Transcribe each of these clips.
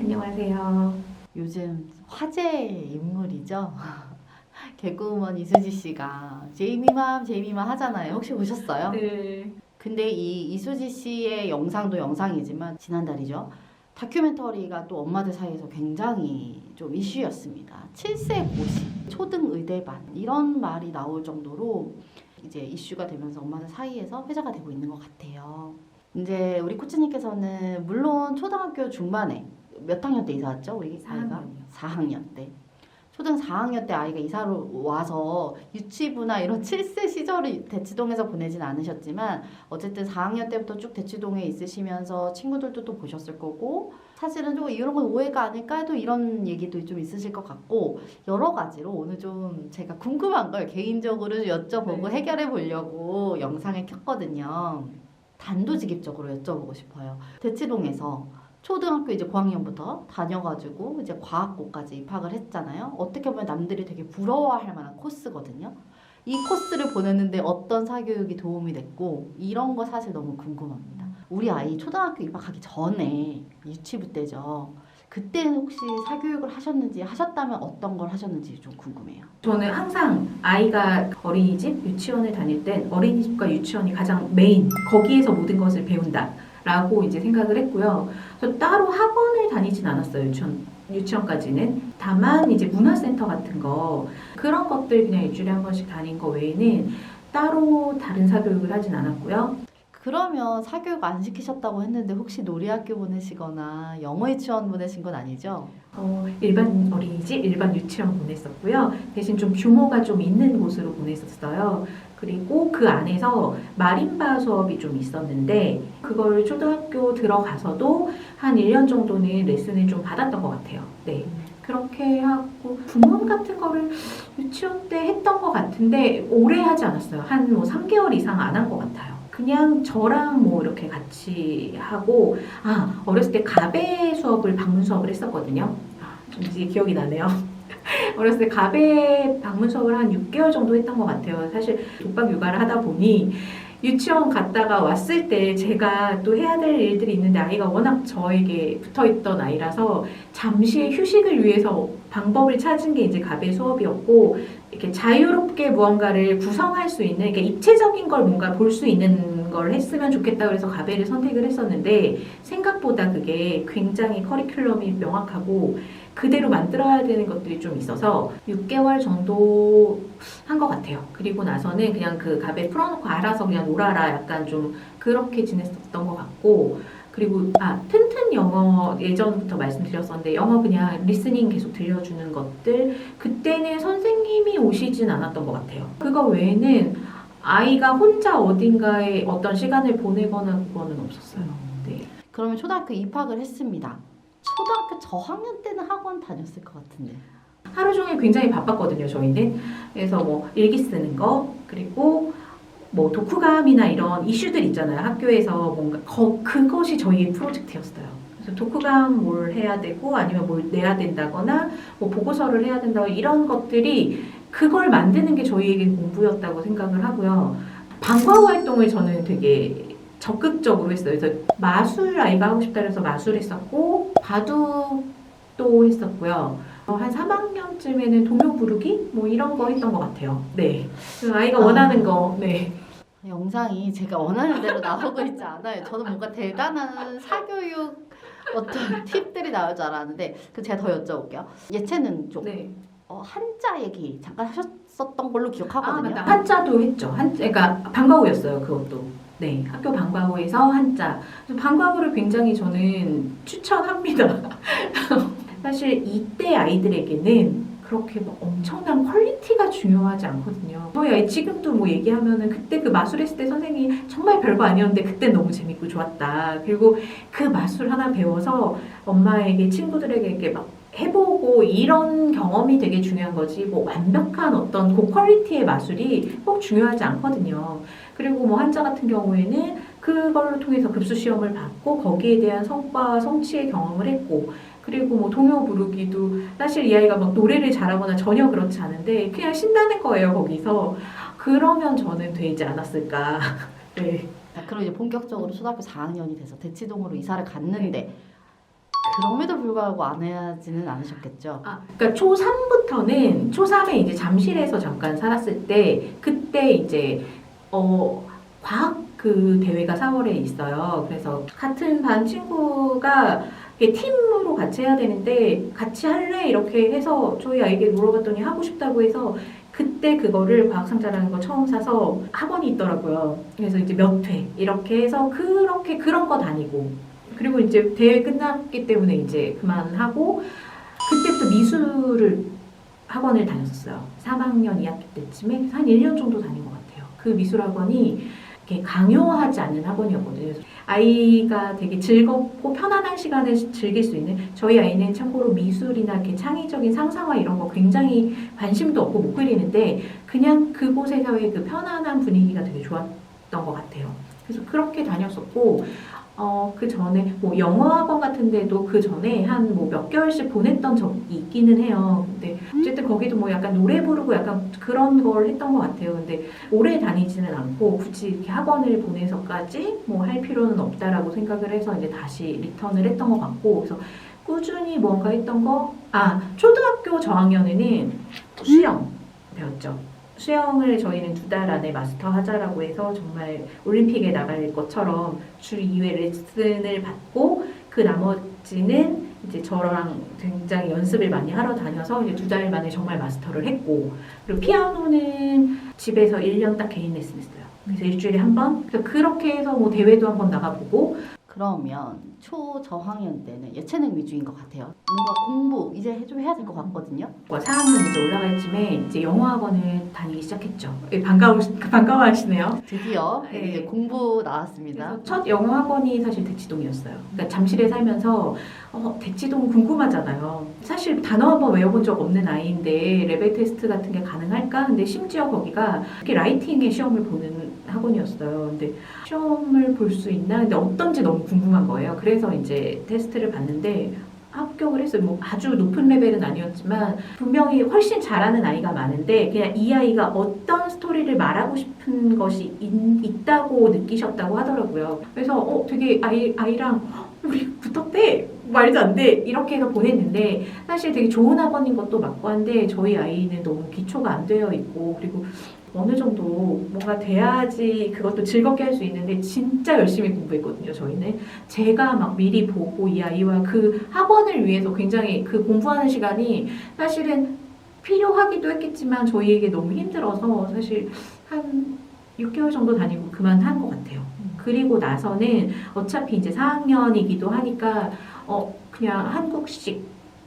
안녕하세요. 요즘 화제 인물이죠. 개그우먼 이수지 씨가 제이미맘 하잖아요. 혹시 보셨어요? 네. 근데 이 이수지 씨의 영상도 영상이지만 지난달이죠. 다큐멘터리가 또 엄마들 사이에서 굉장히 좀 이슈였습니다. 7세 고시, 초등 의대반 이런 말이 나올 정도로 이제 이슈가 되면서 엄마들 사이에서 회자가 되고 있는 것 같아요. 이제 우리 코치님께서는 물론 초등학교 중반에 몇 학년 때 이사 왔죠? 우리 아이가 4학년 때. 초등 4학년 때 아이가 이사를 와서 유치부나 이런 7세 시절을 대치동에서 보내진 않으셨지만 어쨌든 4학년 때부터 쭉 대치동에 있으시면서 친구들도 또 보셨을 거고 사실은 좀 이런 건 오해가 아닐까 해도 이런 얘기도 좀 있으실 것 같고 여러 가지로 오늘 좀 제가 궁금한 걸 개인적으로 여쭤보고 네. 해결해 보려고 영상을 켰거든요. 단도직입적으로 여쭤보고 싶어요. 대치동에서 초등학교 이제 고학년부터 다녀가지고 이제 과학고까지 입학을 했잖아요. 어떻게 보면 남들이 되게 부러워할 만한 코스거든요. 이 코스를 보냈는데 어떤 사교육이 도움이 됐고 이런 거 사실 너무 궁금합니다. 우리 아이 초등학교 입학하기 전에 유치부 때죠. 그때는 혹시 사교육을 하셨는지 하셨다면 어떤 걸 하셨는지 좀 궁금해요. 저는 항상 아이가 어린이집, 유치원을 다닐 땐 어린이집과 유치원이 가장 메인, 거기에서 모든 것을 배운다. 라고 이제 생각을 했고요. 저 따로 학원을 다니진 않았어요. 유치원까지는. 다만 이제 문화센터 같은 거, 그런 것들 그냥 일주일에 한 번씩 다닌 거 외에는 따로 다른 사교육을 하진 않았고요. 그러면 사교육 안 시키셨다고 했는데 혹시 놀이학교 보내시거나 영어 유치원 보내신 건 아니죠? 일반 어린이집, 일반 유치원 보냈었고요. 대신 좀 규모가 좀 있는 곳으로 보냈었어요. 그리고 그 안에서 마림바 수업이 좀 있었는데 그걸 초등학교 들어가서도 한 1년 정도는 레슨을 좀 받았던 것 같아요. 네. 그렇게 하고 구몬 같은 거를 유치원 때 했던 것 같은데 오래 하지 않았어요. 한 뭐 3개월 이상 안 한 것 같아요. 그냥 저랑 뭐 이렇게 같이 하고 어렸을 때 가베 수업을 방문 수업을 했었거든요. 좀 이제 기억이 나네요. 어렸을 때 가베 방문 수업을 한 6개월 정도 했던 것 같아요. 사실 독박 육아를 하다 보니 유치원 갔다가 왔을 때 제가 또 해야 될 일들이 있는데 아이가 워낙 저에게 붙어있던 아이라서 잠시의 휴식을 위해서 방법을 찾은 게 이제 가베 수업이었고 이렇게 자유롭게 무언가를 구성할 수 있는 이렇게 입체적인 걸 뭔가 볼 수 있는 걸 했으면 좋겠다 그래서 가베를 선택을 했었는데 생각보다 그게 굉장히 커리큘럼이 명확하고 그대로 만들어야 되는 것들이 좀 있어서 6개월 정도 한 것 같아요. 그리고 나서는 그냥 그 가베 풀어놓고 알아서 그냥 놀아라 약간 좀 그렇게 지냈었던 것 같고 그리고 튼튼 영어 예전부터 말씀드렸었는데 영어 그냥 리스닝 계속 들려주는 것들 그때는 선생님이 오시진 않았던 것 같아요. 그거 외에는 아이가 혼자 어딘가에 어떤 시간을 보내거나 그거는 없었어요. 네. 그러면 초등학교 입학을 했습니다. 초등학교 저학년 때는 학원 다녔을 것 같은데. 하루 종일 굉장히 바빴거든요, 저희는. 그래서 뭐 일기 쓰는 거, 그리고 뭐 독후감이나 이런 이슈들 있잖아요. 학교에서 뭔가 그것이 저희의 프로젝트였어요. 그래서 독후감 뭘 해야 되고 아니면 뭘 내야 된다거나 뭐 보고서를 해야 된다고 이런 것들이 그걸 만드는 게 저희에게 공부였다고 생각을 하고요. 방과후 활동을 저는 되게 적극적으로 했어요. 그래서 마술 아이가 하고 싶다 그래서 마술 했었고 바둑도 했었고요. 한 3학년쯤에는 동요 부르기? 뭐 이런 거 했던 것 같아요. 네. 그 아이가 원하는 거, 네. 영상이 제가 원하는 대로 나오고 있지 않아요. 저는 뭔가 대단한 사교육 어떤 팁들이 나올 줄 알았는데 제가 더 여쭤볼게요. 예체능 쪽 네. 한자 얘기 잠깐 하셨었던 걸로 기억하거든요. 맞다. 한자도 했죠. 그러니까 방과후였어요. 그것도. 네. 학교 방과후에서 한자. 방과후를 굉장히 저는 추천합니다. 사실 이때 아이들에게는 그렇게 막 엄청난 퀄리티가 중요하지 않거든요. 저희 아이 지금도 뭐 얘기하면은 그때 그 마술했을 때 선생님이 정말 별거 아니었는데 그때 너무 재밌고 좋았다. 그리고 그 마술 하나 배워서 엄마에게 친구들에게 이렇게 막 해보고 이런 경험이 되게 중요한 거지 뭐 완벽한 어떤 고퀄리티의 마술이 꼭 중요하지 않거든요. 그리고 뭐 한자 같은 경우에는 그걸로 통해서 급수 시험을 받고 거기에 대한 성과 성취의 경험을 했고 그리고 뭐 동요 부르기도 사실 이 아이가 막 노래를 잘하거나 전혀 그렇지 않은데 그냥 신나는 거예요 거기서. 그러면 저는 되지 않았을까. 네. 그럼 이제 본격적으로 초등학교 4학년이 돼서 대치동으로 이사를 갔는데 그럼에도 불구하고 안 해야지는 않으셨겠죠. 그러니까 초3부터는 초3에 이제 잠실에서 잠깐 살았을 때 그때 이제 과학 그 대회가 4월에 있어요. 그래서 같은 반 친구가 이게 팀으로 같이 해야 되는데 같이 할래? 이렇게 해서 저희 아이에게 물어봤더니 하고 싶다고 해서 그때 그거를 과학상자라는 거 처음 사서 학원이 있더라고요. 그래서 이제 몇 회 이렇게 해서 그런 거 다니고 그리고 이제 대회 끝났기 때문에 이제 그만하고 그때부터 미술을 학원을 다녔었어요. 3학년 2학기 때쯤에 한 1년 정도 다닌 것 같아요. 그 미술 학원이 이렇게 강요하지 않는 학원이었거든요. 그래서 아이가 되게 즐겁고 편안한 시간을 즐길 수 있는 저희 아이는 참고로 미술이나 이렇게 창의적인 상상화 이런 거 굉장히 관심도 없고 못 그리는데 그냥 그곳에서의 그 편안한 분위기가 되게 좋았던 것 같아요. 그래서 그렇게 다녔었고 그 전에 뭐 영어 학원 같은 데도 그 전에 한 뭐 몇 개월씩 보냈던 적이 있기는 해요. 근데 어쨌든 거기도 뭐 약간 노래 부르고 약간 그런 걸 했던 것 같아요. 근데 오래 다니지는 않고 굳이 이렇게 학원을 보내서까지 뭐 할 필요는 없다라고 생각을 해서 이제 다시 리턴을 했던 것 같고 그래서 꾸준히 뭔가 했던 거 초등학교 저학년에는 수영 배웠죠. 수영을 저희는 2달 안에 마스터하자라고 해서 정말 올림픽에 나갈 것처럼 주 2회 레슨을 받고 그 나머지는 이제 저랑 굉장히 연습을 많이 하러 다녀서 이제 2달 만에 정말 마스터를 했고 그리고 피아노는 집에서 1년 딱 개인 레슨 했어요. 그래서 일주일에 한 번. 그래서 그렇게 해서 뭐 대회도 한번 나가보고 그러면 초저학년 때는 예체능 위주인 것 같아요. 뭔가 공부 이제 좀 해야 될 것 같거든요. 4학년 이제 올라갈 쯤에 이제 영어 학원을 다니기 시작했죠. 반가워하시네요. 드디어 네. 이제 공부 나왔습니다. 그래서 첫 영어 학원이 사실 대치동이었어요. 그러니까 잠실에 살면서 대치동 궁금하잖아요. 사실 단어 한번 외워본 적 없는 아이인데 레벨 테스트 같은 게 가능할까? 근데 심지어 거기가 이렇게 라이팅의 시험을 보는 학원이었어요. 근데 시험을 볼 수 있나? 근데 어떤지 너무 궁금한 거예요. 그래서 이제 테스트를 봤는데 합격을 했어요. 뭐 아주 높은 레벨은 아니었지만 분명히 훨씬 잘하는 아이가 많은데 그냥 이 아이가 어떤 스토리를 말하고 싶은 것이 있다고 느끼셨다고 하더라고요. 그래서 되게 아이랑 우리 붙었대? 말도 안 돼. 이렇게 해서 보냈는데 사실 되게 좋은 학원인 것도 맞고 한데 저희 아이는 너무 기초가 안 되어 있고 그리고 어느 정도 뭔가 돼야지 그것도 즐겁게 할 수 있는데 진짜 열심히 공부했거든요. 저희는 제가 막 미리 보고 이 아이와 그 학원을 위해서 굉장히 그 공부하는 시간이 사실은 필요하기도 했겠지만 저희에게 너무 힘들어서 사실 한 6개월 정도 다니고 그만한 것 같아요. 그리고 나서는 어차피 이제 4학년이기도 하니까 그냥 한국식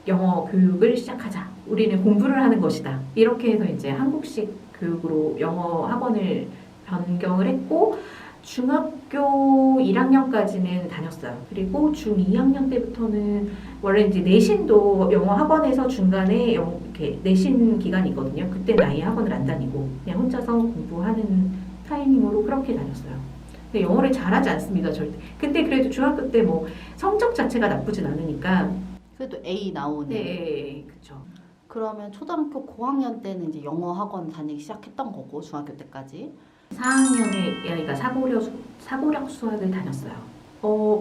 영어 교육을 시작하자. 우리는 공부를 하는 것이다. 이렇게 해서 이제 한국식 교육으로 영어 학원을 변경을 했고 중학교 1학년까지는 다녔어요. 그리고 중2학년 때부터는 원래 이제 내신도 영어 학원에서 중간에 이렇게 내신 기간이 있거든요. 그때는 아예 학원을 안 다니고 그냥 혼자서 공부하는 타이밍으로 그렇게 다녔어요. 근데 영어를 잘하지 않습니다, 절대. 근데 그래도 중학교 때 뭐 성적 자체가 나쁘진 않으니까. 그래도 A 나오는. 네, 그렇죠. 그러면 초등학교 고학년 때는 이제 영어 학원 다니기 시작했던 거고 중학교 때까지. 4학년에 아이가 사고력 수학을 다녔어요.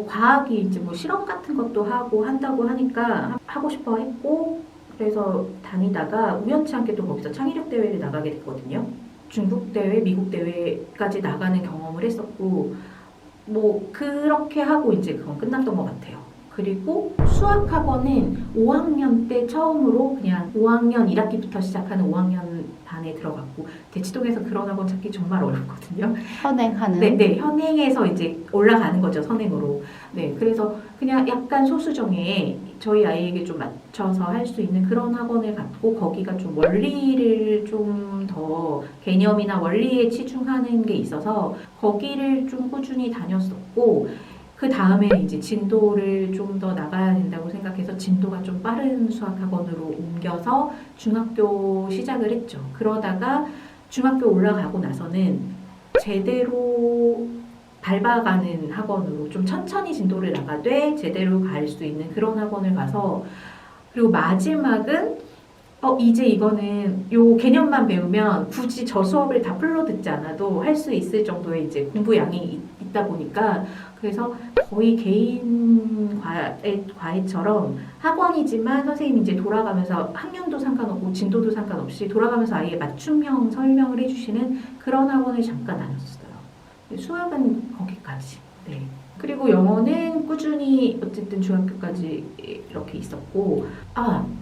과학이 이제 뭐 실험 같은 것도 한다고 하니까 하고 싶어 했고 그래서 다니다가 우연치 않게 또 거기서 창의력 대회를 나가게 됐거든요. 중국 대회, 미국 대회까지 나가는 경험을 했었고 뭐 그렇게 하고 이제 그건 끝났던 것 같아요. 그리고 수학 학원은 5학년 때 처음으로 그냥 5학년 1학기부터 시작하는 5학년 반에 들어갔고 대치동에서 그런 학원 찾기 정말 어렵거든요. 현행하는. 네, 현행에서 이제 올라가는 거죠, 선행으로. 네, 그래서 그냥 약간 소수정에 저희 아이에게 좀 맞춰서 할 수 있는 그런 학원을 갔고 거기가 좀 원리를 좀 더 개념이나 원리에 치중하는 게 있어서 거기를 좀 꾸준히 다녔었고 그 다음에 이제 진도를 좀 더 나가야 된다고 생각해서 진도가 좀 빠른 수학 학원으로 옮겨서 중학교 시작을 했죠. 그러다가 중학교 올라가고 나서는 제대로 밟아가는 학원으로 좀 천천히 진도를 나가되 제대로 갈 수 있는 그런 학원을 가서 그리고 마지막은 이제 이거는 요 개념만 배우면 굳이 저 수업을 다 풀로 듣지 않아도 할 수 있을 정도의 이제 공부 양이 있다 보니까 그래서 거의 개인 과외처럼 학원이지만 선생님이 이제 돌아가면서 학년도 상관없고 진도도 상관없이 돌아가면서 아예 맞춤형 설명을 해주시는 그런 학원을 잠깐 다녔어요. 수학은 거기까지. 네. 그리고 영어는 꾸준히 어쨌든 중학교까지 이렇게 있었고,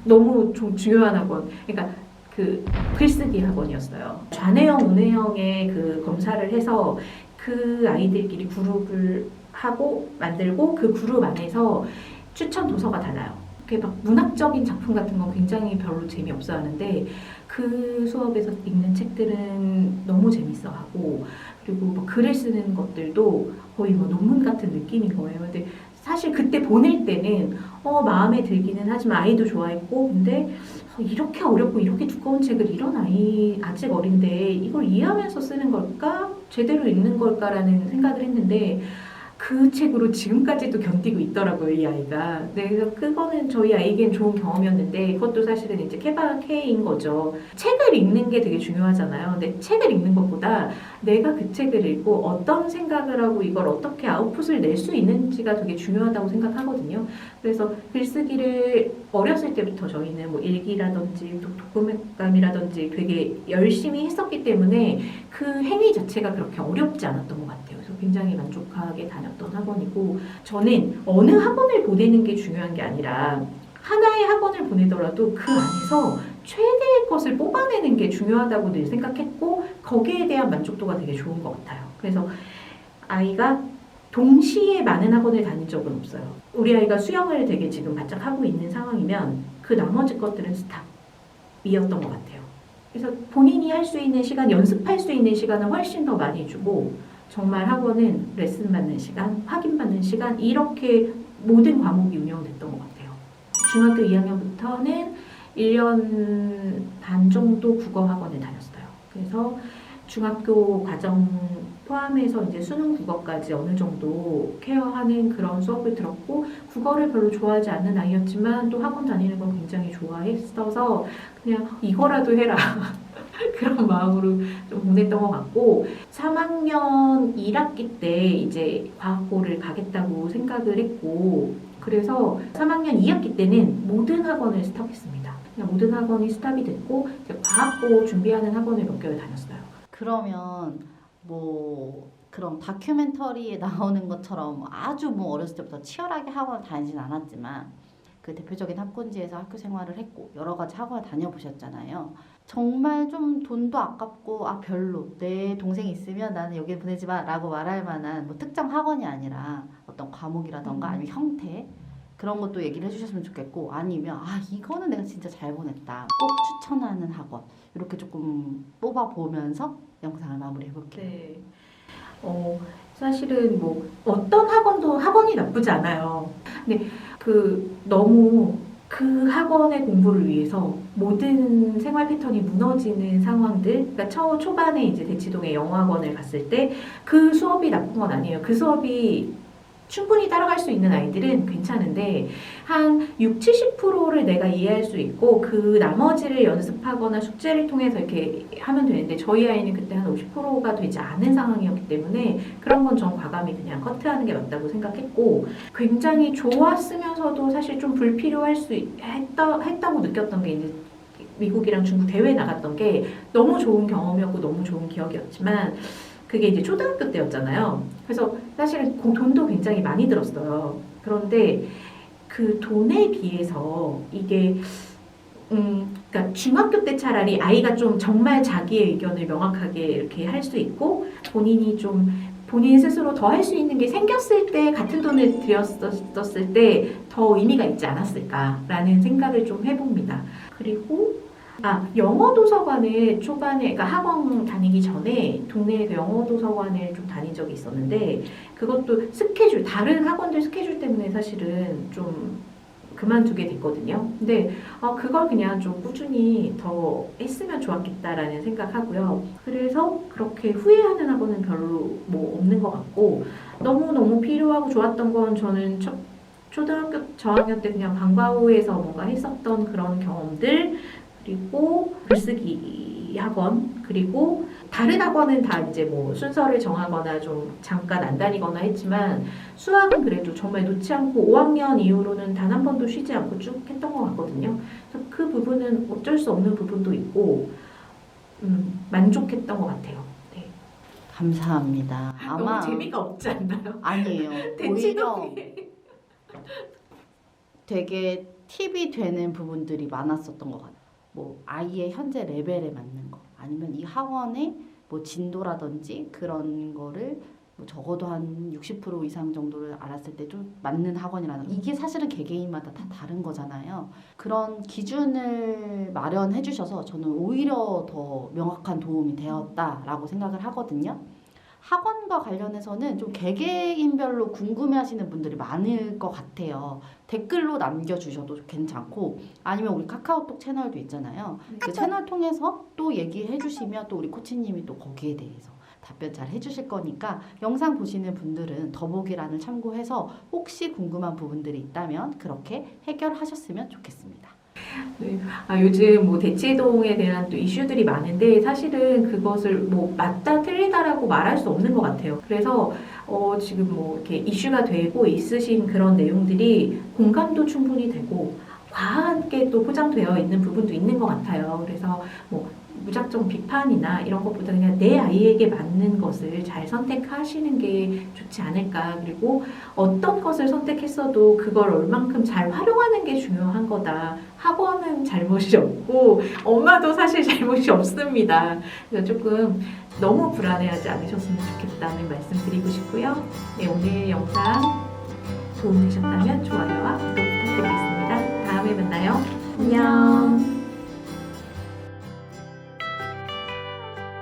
너무 좀 중요한 학원. 그러니까 그 글쓰기 학원이었어요. 좌뇌형, 우뇌형의 그 검사를 해서 그 아이들끼리 그룹을 하고 만들고 그 그룹 안에서 추천 도서가 달라요. 그게 막 문학적인 작품 같은 건 굉장히 별로 재미없어 하는데 그 수업에서 읽는 책들은 너무 재밌어 하고 그리고 뭐 글을 쓰는 것들도 거의 뭐 논문 같은 느낌인 거예요. 근데 사실 그때 보낼 때는 마음에 들기는 하지만 아이도 좋아했고 근데 이렇게 어렵고 이렇게 두꺼운 책을 이런 아이 아직 어린데 이걸 이해하면서 쓰는 걸까? 제대로 읽는 걸까라는 생각을 했는데 그 책으로 지금까지도 견디고 있더라고요, 이 아이가. 네, 그래서 그거는 저희 아이에겐 좋은 경험이었는데 그것도 사실은 이제 케바케인 거죠. 책을 읽는 게 되게 중요하잖아요. 근데 책을 읽는 것보다 내가 그 책을 읽고 어떤 생각을 하고 이걸 어떻게 아웃풋을 낼 수 있는지가 되게 중요하다고 생각하거든요. 그래서 글쓰기를 어렸을 때부터 저희는 뭐 일기라든지 독후감이라든지 되게 열심히 했었기 때문에 그 행위 자체가 그렇게 어렵지 않았던 것 같아요. 그래서 굉장히 만족하게 다녔던 학원이고 저는 어느 학원을 보내는 게 중요한 게 아니라 하나의 학원을 보내더라도 그 안에서 최대의 것을 뽑아내는 게 중요하다고 늘 생각했고 거기에 대한 만족도가 되게 좋은 것 같아요. 그래서 아이가 동시에 많은 학원을 다닌 적은 없어요. 우리 아이가 수영을 되게 지금 바짝 하고 있는 상황이면 그 나머지 것들은 스탑이었던 것 같아요. 그래서 본인이 할 수 있는 시간, 연습할 수 있는 시간을 훨씬 더 많이 주고 정말 학원은 레슨 받는 시간, 확인 받는 시간 이렇게 모든 과목이 운영됐던 것 같아요. 중학교 2학년부터는 1년 반 정도 국어 학원을 다녔어요. 그래서 중학교 과정 포함해서 이제 수능 국어까지 어느 정도 케어하는 그런 수업을 들었고 국어를 별로 좋아하지 않는 아이였지만 또 학원 다니는 걸 굉장히 좋아했어서 그냥 이거라도 해라 그런 마음으로 좀 보냈던 것 같고 3학년 1학기 때 이제 과학고를 가겠다고 생각을 했고 그래서 3학년 2학기 때는 모든 학원을 스탑했습니다. 그냥 모든 학원이 스탑이 됐고 이제 과학고 준비하는 학원을 몇 개월 다녔어요. 그러면 뭐 그런 다큐멘터리에 나오는 것처럼 아주 뭐 어렸을 때부터 치열하게 학원을 다니진 않았지만 그 대표적인 학군지에서 학교 생활을 했고 여러 가지 학원을 다녀보셨잖아요. 정말 좀 돈도 아깝고 별로 내 동생이 있으면 나는 여기 보내지 마 라고 말할 만한 뭐 특정 학원이 아니라 어떤 과목이라던가 아니면 형태 그런 것도 얘기를 해주셨으면 좋겠고 아니면 이거는 내가 진짜 잘 보냈다 꼭 추천하는 학원 이렇게 조금 뽑아보면서 영상을 마무리해볼게요. 네. 사실은 뭐 어떤 학원도 학원이 나쁘지 않아요. 근데 너무 그 학원의 공부를 위해서 모든 생활 패턴이 무너지는 상황들, 그러니까 초반에 이제 대치동에 영어학원을 갔을 때 그 수업이 나쁜 건 아니에요. 그 수업이 충분히 따라갈 수 있는 아이들은 괜찮은데 한 60, 70%를 내가 이해할 수 있고 그 나머지를 연습하거나 숙제를 통해서 이렇게 하면 되는데 저희 아이는 그때 한 50%가 되지 않은 상황이었기 때문에 그런 건 전 과감히 그냥 커트하는 게 맞다고 생각했고 굉장히 좋았으면서도 사실 좀 불필요할 했다고 느꼈던 게 이제 미국이랑 중국 대회 나갔던 게 너무 좋은 경험이었고 너무 좋은 기억이었지만 그게 이제 초등학교 때였잖아요. 그래서 사실은 돈도 굉장히 많이 들었어요. 그런데 그 돈에 비해서 이게 그러니까 중학교 때 차라리 아이가 좀 정말 자기의 의견을 명확하게 이렇게 할 수 있고 본인이 좀 본인 스스로 더 할 수 있는 게 생겼을 때 같은 돈을 들였었을 때 더 의미가 있지 않았을까라는 생각을 좀 해봅니다. 그리고 영어 도서관을 초반에, 그러니까 학원 다니기 전에 동네에서 영어 도서관을 좀 다닌 적이 있었는데 그것도 다른 학원들 스케줄 때문에 사실은 좀 그만두게 됐거든요. 근데 그걸 그냥 좀 꾸준히 더 했으면 좋았겠다라는 생각하고요. 그래서 그렇게 후회하는 학원은 별로 뭐 없는 것 같고 너무너무 필요하고 좋았던 건 저는 초등학교 저학년 때 그냥 방과후에서 뭔가 했었던 그런 경험들 그리고 글쓰기 이 학원, 그리고 다른 학원은 다 이제 뭐 순서를 정하거나 좀 잠깐 안 다니거나 했지만 수학은 그래도 정말 놓지 않고 5학년 이후로는 단 한 번도 쉬지 않고 쭉 했던 것 같거든요. 그래서 그 부분은 어쩔 수 없는 부분도 있고 만족했던 것 같아요. 네. 감사합니다. 아마 너무 재미가 없지 않나요? 아니에요. 오히려 대치동이 되게 팁이 되는 부분들이 많았었던 것 같아요. 뭐 아이의 현재 레벨에 맞는 거, 아니면 이 학원의 뭐 진도라든지 그런 거를 뭐 적어도 한 60% 이상 정도를 알았을 때 좀 맞는 학원이라는, 이게 사실은 개개인마다 다 다른 거잖아요. 그런 기준을 마련해 주셔서 저는 오히려 더 명확한 도움이 되었다라고 생각을 하거든요. 학원과 관련해서는 좀 개개인별로 궁금해하시는 분들이 많을 것 같아요. 댓글로 남겨주셔도 괜찮고, 아니면 우리 카카오톡 채널도 있잖아요. 그 채널 통해서 또 얘기해 주시면 또 우리 코치님이 또 거기에 대해서 답변 잘 해주실 거니까, 영상 보시는 분들은 더보기란을 참고해서 혹시 궁금한 부분들이 있다면 그렇게 해결하셨으면 좋겠습니다. 네. 요즘 뭐 대치동에 대한 또 이슈들이 많은데 사실은 그것을 뭐 맞다 틀리다라고 말할 수 없는 것 같아요. 그래서 지금 뭐 이렇게 이슈가 되고 있으신 그런 내용들이 공감도 충분히 되고 과하게 또 포장되어 있는 부분도 있는 것 같아요. 그래서 뭐 무작정 비판이나 이런 것보다 그냥 내 아이에게 맞는 것을 잘 선택하시는 게 좋지 않을까. 그리고 어떤 것을 선택했어도 그걸 얼만큼 잘 활용하는 게 중요한 거다. 학원은 잘못이 없고 엄마도 사실 잘못이 없습니다. 그래서 조금 너무 불안해하지 않으셨으면 좋겠다는 말씀 드리고 싶고요. 네, 오늘 영상 도움되셨다면 좋아요와 구독 부탁드리겠습니다. 다음에 만나요. 안녕.